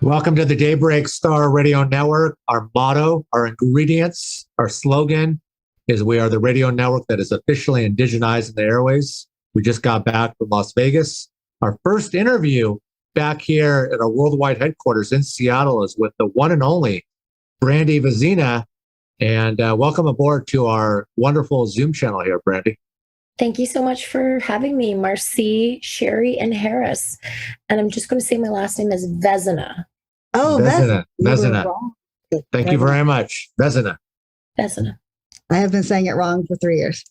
Welcome to the Daybreak Star Radio Network. Our motto, our ingredients, our slogan is we are the radio network that is officially indigenized in the airways. We just got back from Las Vegas. Our first interview back here at our worldwide headquarters in Seattle is with the one and only Brandi Vezina. And welcome aboard to our wonderful Zoom channel here, Brandi. Thank you so much for having me, Marcy, Sherry, and Harris. And I'm just going to say my last name is Vezina. Oh, Vezina. Vezina. Thank you very much. Vezina. Vezina. I have been saying it wrong for 3 years.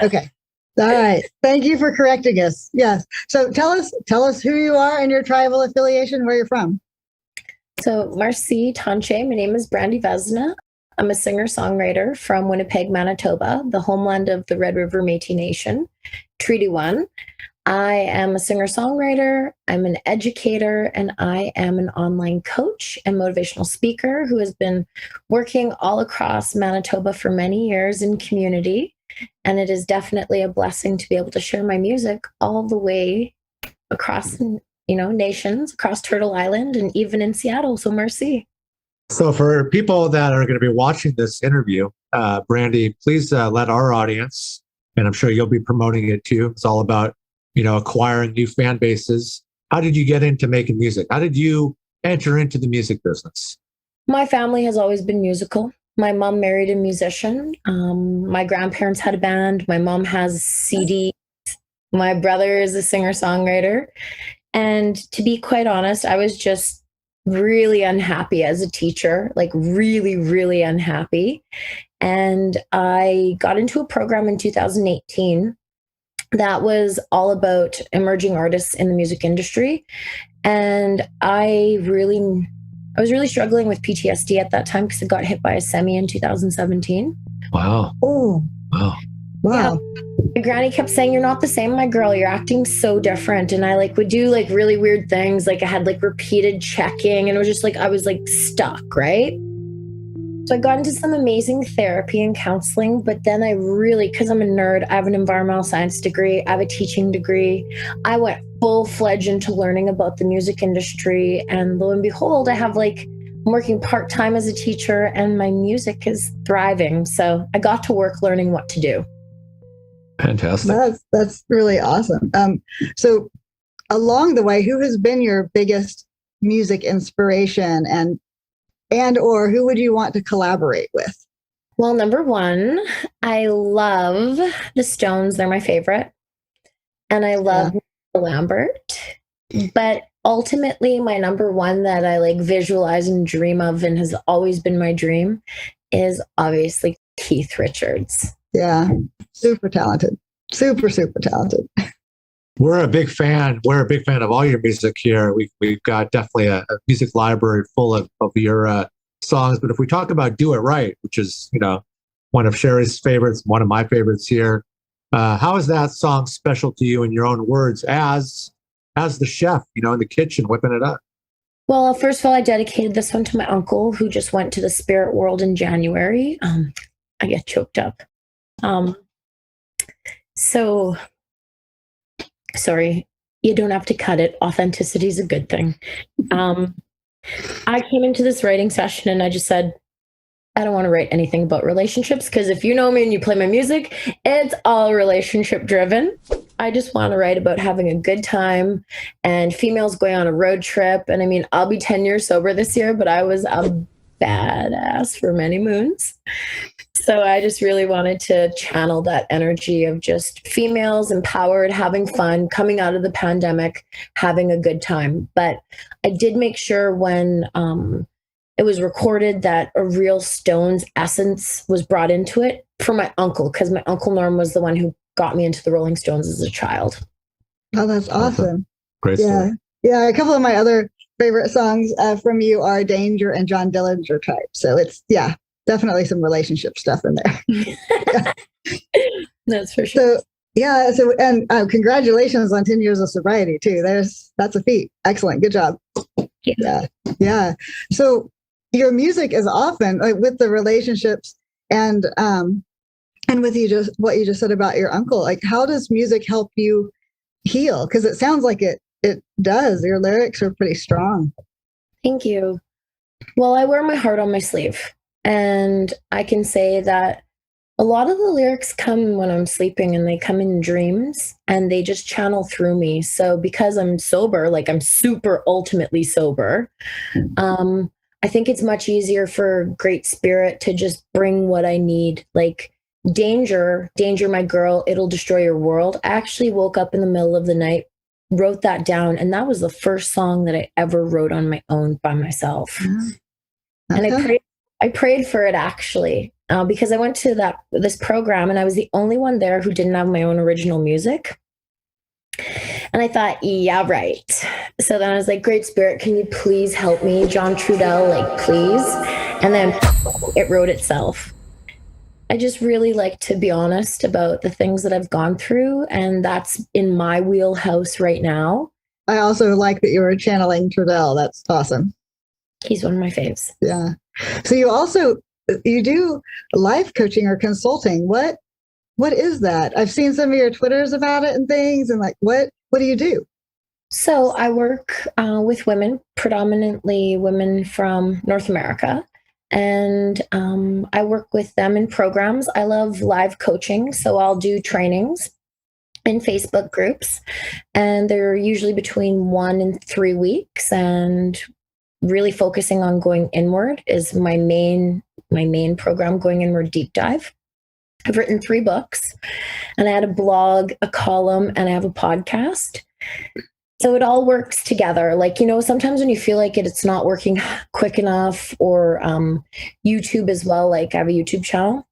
Okay. All right. Thank you for correcting us. Yes. So tell us who you are and your tribal affiliation, where you're from. So Marcy Tanche, my name is Brandi Vezina. I'm a singer-songwriter from Winnipeg, Manitoba, the homeland of the Red River Métis Nation, Treaty 1. I am a singer-songwriter, I'm an educator, and I am an online coach and motivational speaker who has been working all across Manitoba for many years in community. And it is definitely a blessing to be able to share my music all the way across, nations, across Turtle Island, and even in Seattle. So merci. So for people that are going to be watching this interview, Brandi, please let our audience, and I'm sure you'll be promoting it too. It's all about acquiring new fan bases. How did you get into making music? How did you enter into the music business? My family has always been musical. My mom married a musician. My grandparents had a band. My mom has CD. My brother is a singer-songwriter. And to be quite honest, I was just really unhappy as a teacher, like really, really unhappy. And I got into a program in 2018 that was all about emerging artists in the music industry. And I was really struggling with PTSD at that time because I got hit by a semi in 2017. Wow. Oh, wow. Wow. Yeah. My granny kept saying, "You're not the same, my girl. You're acting so different." And I would do really weird things. I had repeated checking, and it was just I was stuck, right? So I got into some amazing therapy and counseling, but then I really, because I'm a nerd, I have an environmental science degree, I have a teaching degree. I went full-fledged into learning about the music industry, and lo and behold, I have I'm working part-time as a teacher, and my music is thriving. So I got to work learning what to do. Fantastic. That's really awesome. So along the way, who has been your biggest music inspiration and or who would you want to collaborate with? Well, number one, I love the Stones. They're my favorite. And I love Lambert. But ultimately, my number one that I visualize and dream of and has always been my dream is obviously Keith Richards. Yeah, super talented. Super, super talented. We're a big fan. We're a big fan of all your music here. We've got definitely a music library full of your songs. But if we talk about "Do It Right," which is one of Sherry's favorites, one of my favorites here, how is that song special to you in your own words as the chef, in the kitchen whipping it up? Well, first of all, I dedicated this one to my uncle who just went to the spirit world in January. I get choked up. So. Sorry, you don't have to cut it. Authenticity is a good thing. I came into this writing session and I just said, I don't want to write anything about relationships because if you know me and you play my music, it's all relationship driven. I just want to write about having a good time and females going on a road trip. And I mean, I'll be 10 years sober this year, but I was a badass for many moons. So I just really wanted to channel that energy of just females empowered, having fun, coming out of the pandemic, having a good time. But I did make sure when it was recorded that a real Stones essence was brought into it for my uncle, because my Uncle Norm was the one who got me into the Rolling Stones as a child. Oh, that's awesome. Great Yeah. story. Yeah, a couple of my other favorite songs from you are Danger and John Dillinger Type. So it's, definitely some relationship stuff in there. Yeah. That's for sure. So congratulations on 10 years of sobriety too. That's a feat. Excellent. Good job. Yeah. So your music is often with the relationships and with what you just said about your uncle. How does music help you heal? Because it sounds like it it does. Your lyrics are pretty strong. Thank you. Well, I wear my heart on my sleeve, and I can say that a lot of the lyrics come when I'm sleeping, and they come in dreams, and they just channel through me. So because I'm sober, like I'm super ultimately sober, I think it's much easier for Great Spirit to just bring what I need. Like danger, my girl, it'll destroy your world. I actually woke up in the middle of the night, wrote that down, and that was the first song that I ever wrote on my own by myself. And I prayed for it actually, because I went to this program, and I was the only one there who didn't have my own original music. And I thought, yeah, right. So then I was like, Great Spirit, can you please help me? John Trudell, like, please. And then it wrote itself. I just really like to be honest about the things that I've gone through, and that's in my wheelhouse right now. I also like that you were channeling Trudell. That's awesome. He's one of my faves. Yeah. So you do life coaching or consulting. What is that? I've seen some of your Twitters about it and things, and like, what do you do? So I work with women, predominantly women from North America. And I work with them in programs. I love live coaching. So I'll do trainings in Facebook groups, and they're usually between 1 and 3 weeks, and really focusing on going inward is my main program, Going Inward Deep Dive. I've written 3 books, and I had a blog, a column, and I have a podcast. So it all works together. Like, sometimes when you feel like it's not working quick enough, or YouTube as well, like I have a YouTube channel.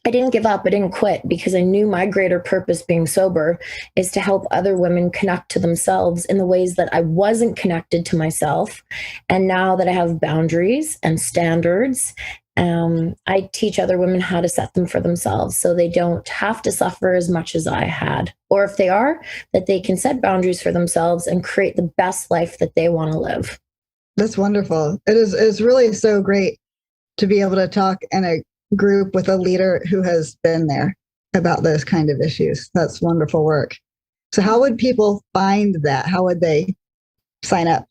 I didn't give up. I didn't quit, because I knew my greater purpose being sober is to help other women connect to themselves in the ways that I wasn't connected to myself. And now that I have boundaries and standards, I teach other women how to set them for themselves, so they don't have to suffer as much as I had. Or if they are, that they can set boundaries for themselves and create the best life that they want to live. That's wonderful. It's really so great to be able to talk in a group with a leader who has been there about those kind of issues. That's wonderful work. So how would people find that? How would they sign up?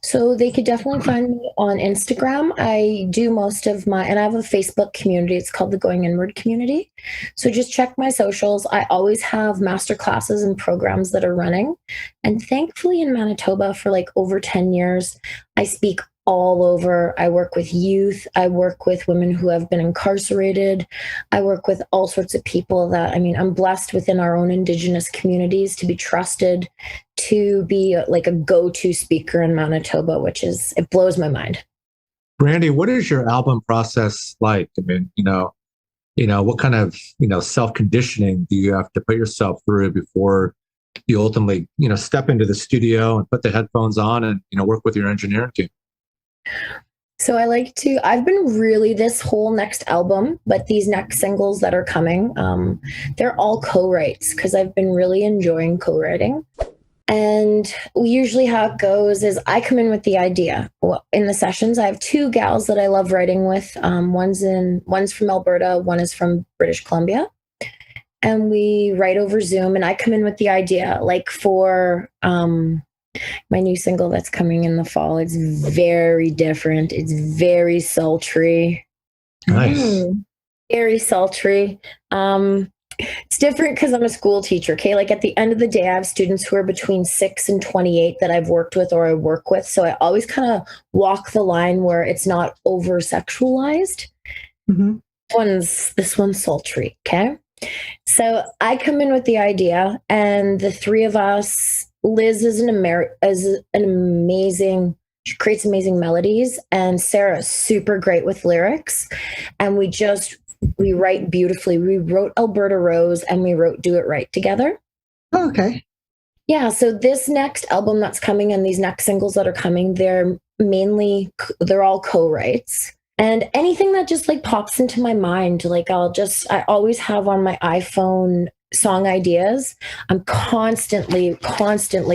So they could definitely find me on Instagram. I do most of and I have a Facebook community. It's called the Going Inward Community. So just check my socials. I always have master classes and programs that are running. And thankfully in Manitoba for like over 10 years, I speak all over. I work with youth. I work with women who have been incarcerated. I work with all sorts of people I'm blessed within our own Indigenous communities to be trusted, to be like a go-to speaker in Manitoba, it blows my mind. Brandi, what is your album process like? I mean, what kind of, self-conditioning do you have to put yourself through before you ultimately, step into the studio and put the headphones on and, work with your engineering team? So I've been really, this whole next album, but these next singles that are coming, they're all co-writes, because I've been really enjoying co-writing. And usually how it goes is I come in with the idea. Well, in the sessions, I have 2 gals that I love writing with. One's from Alberta, one is from British Columbia. And we write over Zoom, and I come in with the idea, like for my new single that's coming in the fall. It's very different. It's very sultry. Nice. Very sultry. It's different because I'm a school teacher. Okay. Like at the end of the day, I have students who are between 6 and 28 that I've worked with or I work with. So I always kind of walk the line where it's not over sexualized. Mm-hmm. This one's sultry. Okay. So I come in with the idea, and the 3 of us, Liz is she creates amazing melodies, and Sarah's super great with lyrics. And we write beautifully. We wrote Alberta Rose, and we wrote Do It Right together. Oh, okay. Yeah. So this next album that's coming and these next singles that are coming, they're all co-writes. And anything that just like pops into my mind, like I always have on my iPhone song ideas. I'm constantly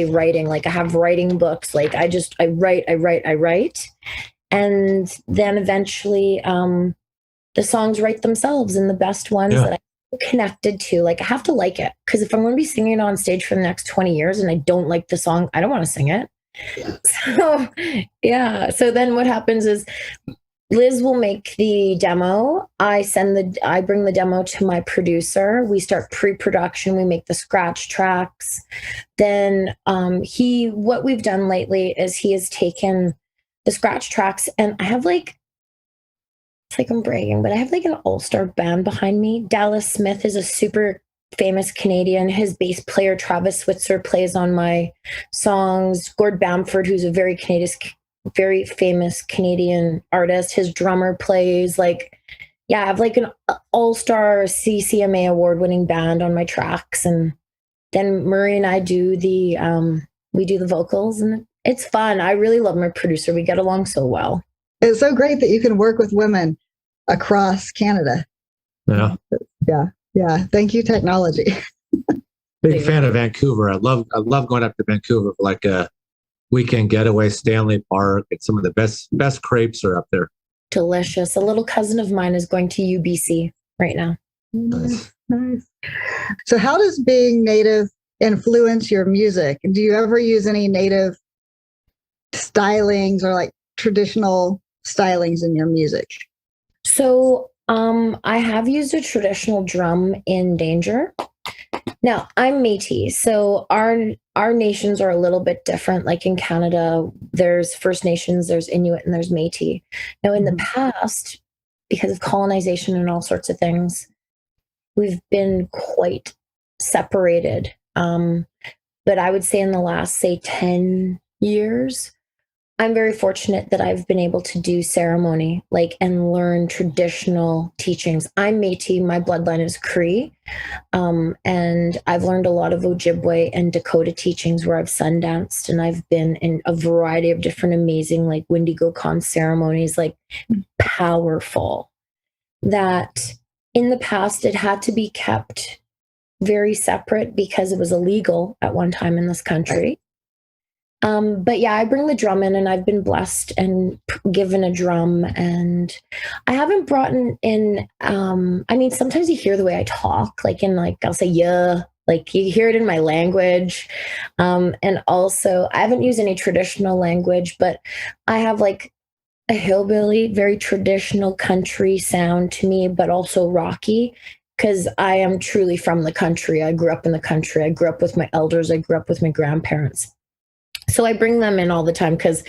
writing. Like I have writing books. Like I write. And then eventually the songs write themselves, and the best ones that I connected to. Like, I have to like it, because if I'm going to be singing it on stage for the next 20 years and I don't like the song, I don't want to sing it. Yeah. So, yeah. So then what happens is Liz will make the demo. I bring the demo to my producer. We start pre-production. We make the scratch tracks. Then what we've done lately is he has taken the scratch tracks, and I have like, it's like I'm bragging, but I have like an all-star band behind me. Dallas Smith is a super famous Canadian. His bass player, Travis Switzer, plays on my songs. Gord Bamford, who's a very famous Canadian artist, his drummer plays. Like, yeah, I have like an all-star CCMA award-winning band on my tracks. And then Murray and I do we do the vocals, and it's fun. I really love my producer. We get along so well. It's so great that you can work with women across Canada. Yeah. Yeah. Thank you, technology. Big fan of Vancouver. I love going up to Vancouver for like a weekend getaway. Stanley Park, and some of the best crepes are up there. Delicious. A little cousin of mine is going to UBC right now. Nice. So how does being Native influence your music? Do you ever use any Native stylings or like traditional stylings in your music? So I have used a traditional drum in Danger. Now, I'm Metis, so our nations are a little bit different. Like in Canada, there's First Nations, there's Inuit, and there's Metis. Now, in the past, because of colonization and all sorts of things, we've been quite separated. But I would say in the last, say, 10 years, I'm very fortunate that I've been able to do ceremony, and learn traditional teachings. I'm Métis, my bloodline is Cree, and I've learned a lot of Ojibwe and Dakota teachings where I've sundanced, and I've been in a variety of different amazing, Wendigo Con ceremonies, powerful. That in the past, it had to be kept very separate because it was illegal at one time in this country. But yeah, I bring the drum in, and I've been blessed and given a drum, and I haven't brought in, sometimes you hear the way I talk, I'll say, yeah, you hear it in my language. And also I haven't used any traditional language, but I have a hillbilly, very traditional country sound to me, but also rocky, because I am truly from the country. I grew up in the country. I grew up with my elders. I grew up with my grandparents. So I bring them in all the time, because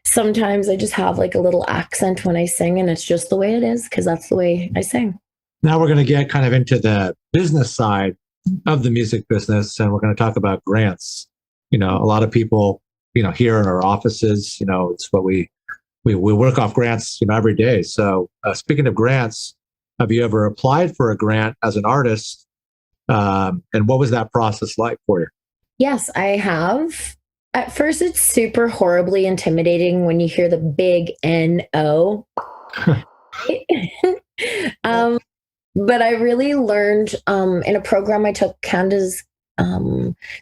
sometimes I just have a little accent when I sing, and it's just the way it is, because that's the way I sing. Now we're going to get kind of into the business side of the music business, and we're going to talk about grants. A lot of people, here in our offices, it's what we work off grants, every day. So speaking of grants, have you ever applied for a grant as an artist? And what was that process like for you? Yes, I have. At first, it's super horribly intimidating when you hear the big N-O. But I really learned in a program I took, Canada's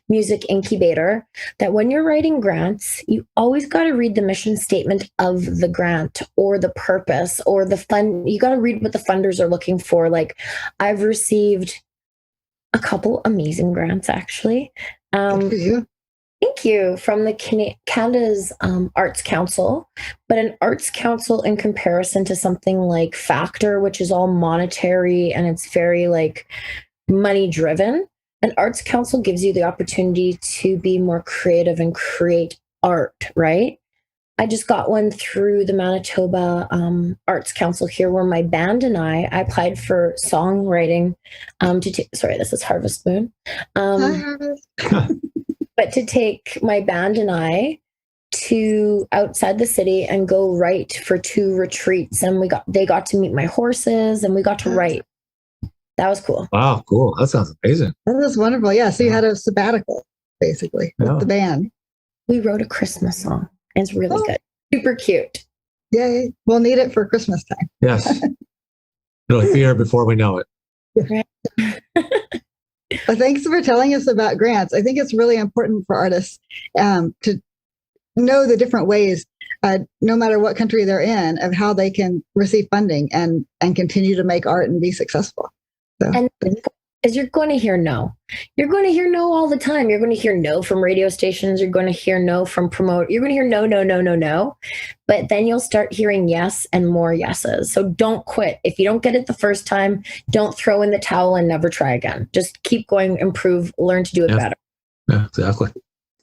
Music Incubator, that when you're writing grants, you always got to read the mission statement of the grant, or the purpose, or the fund. You got to read what the funders are looking for. I've received a couple amazing grants, actually. Good for you. Thank you. From the Canada's Arts Council, but an Arts Council in comparison to something like Factor, which is all monetary and it's very money driven. An Arts Council gives you the opportunity to be more creative and create art, right? I just got one through the Manitoba Arts Council here, where my band and I applied for songwriting. Sorry, this is Harvest Moon. Hi, Harvest. But to take my band and I to outside the city and go write for 2 retreats, and they got to meet my horses, and we got to write. That was cool. Wow, cool. That sounds amazing. That was wonderful. Yeah, so you had a sabbatical, basically, with the band. We wrote a Christmas song. It's really good. Super cute. Yay. We'll need it for Christmas time. Yes. It'll be here before we know it. Right. Well, thanks for telling us about grants. I think it's really important for artists to know the different ways, no matter what country they're in, of how they can receive funding and continue to make art and be successful. So, And is you're going to hear no. You're going to hear no all the time. You're going to hear no from radio stations. You're going to hear no from promote. You're going to hear no, no, no, no, no. But then you'll start hearing yes and more yeses. So don't quit. If you don't get it the first time, don't throw in the towel and never try again. Just keep going, improve, learn to do it better. Yeah, exactly.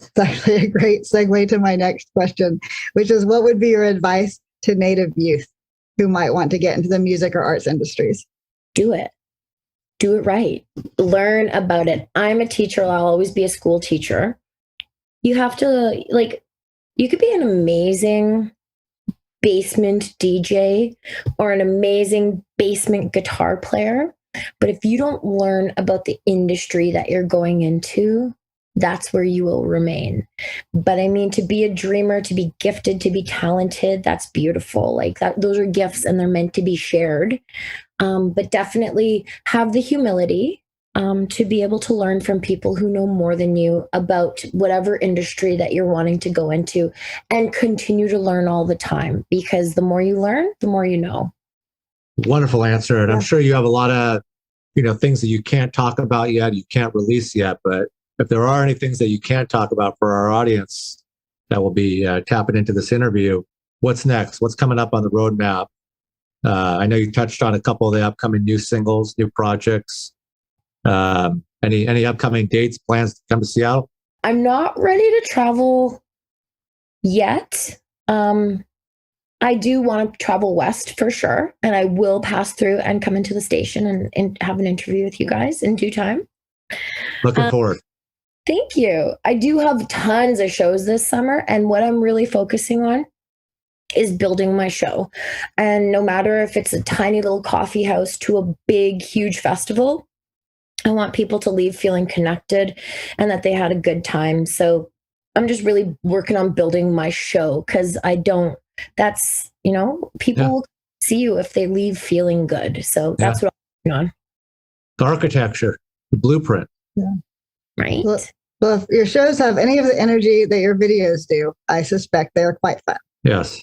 it's actually a great segue to my next question, which is what would be your advice to Native youth who might want to get into the music or arts industries? Do it. Do it right. Learn about it. I'm a teacher. I'll always be a school teacher. You have to, you could be an amazing basement DJ or an amazing basement guitar player. But if you don't learn about the industry that you're going into, that's where you will remain. But I mean, to be a dreamer, to be gifted, to be talented, that's beautiful. Like that, those are gifts and they're meant to be shared. But definitely have the humility to be able to learn from people who know more than you about whatever industry that you're wanting to go into, and continue to learn all the time, because the more you learn, the more you know. Wonderful answer. And I'm sure you have a lot of, things that you can't talk about yet, you can't release yet. But if there are any things that you can't talk about for our audience that will be tapping into this interview, what's next? What's coming up on the roadmap? I know you touched on a couple of the upcoming new singles, new projects. Any upcoming dates, plans to come to Seattle? I'm not ready to travel yet. I do want to travel west for sure. And I will pass through and come into the station and have an interview with you guys in due time. Looking forward. Thank you. I do have tons of shows this summer. And what I'm really focusing on is building my show. And no matter if it's a tiny little coffee house to a big, huge festival, I want people to leave feeling connected and that they had a good time. So I'm just really working on building my show, because people will see you if they leave feeling good. So that's what I'm working on. The architecture, the blueprint. Yeah. Right. Well, if your shows have any of the energy that your videos do, I suspect they're quite fun. Yes.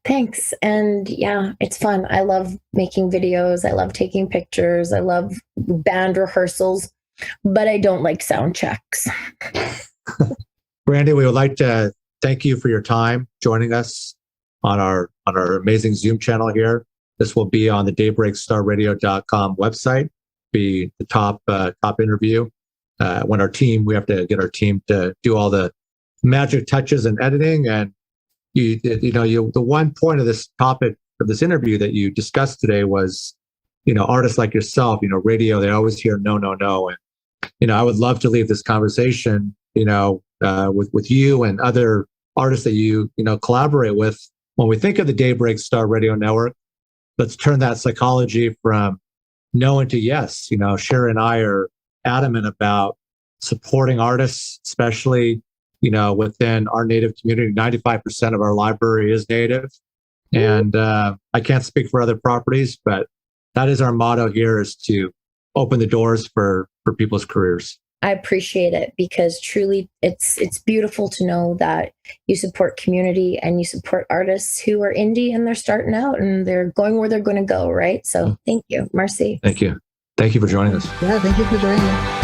Thanks. And yeah, it's fun. I love making videos. I love taking pictures. I love band rehearsals, but I don't like sound checks. Brandi, we would like to thank you for your time joining us on our amazing Zoom channel here. This will be on the daybreakstarradio.com website, be the top interview. When we have to get our team to do all the magic touches and editing. And the one point of this topic of this interview that you discussed today was, artists like yourself, radio, they always hear no, no, no. And, I would love to leave this conversation, with you and other artists that you collaborate with. When we think of the Daybreak Star Radio Network, let's turn that psychology from no into yes. Sherry and I are adamant about supporting artists, especially within our Native community. 95% of our library is Native. And I can't speak for other properties, but that is our motto here, is to open the doors for people's careers. I appreciate it, because truly it's beautiful to know that you support community and you support artists who are indie and they're starting out and they're going where they're going to go, right? So thank you. Merci. Thank you. Thank you for joining us. Yeah, thank you for joining us.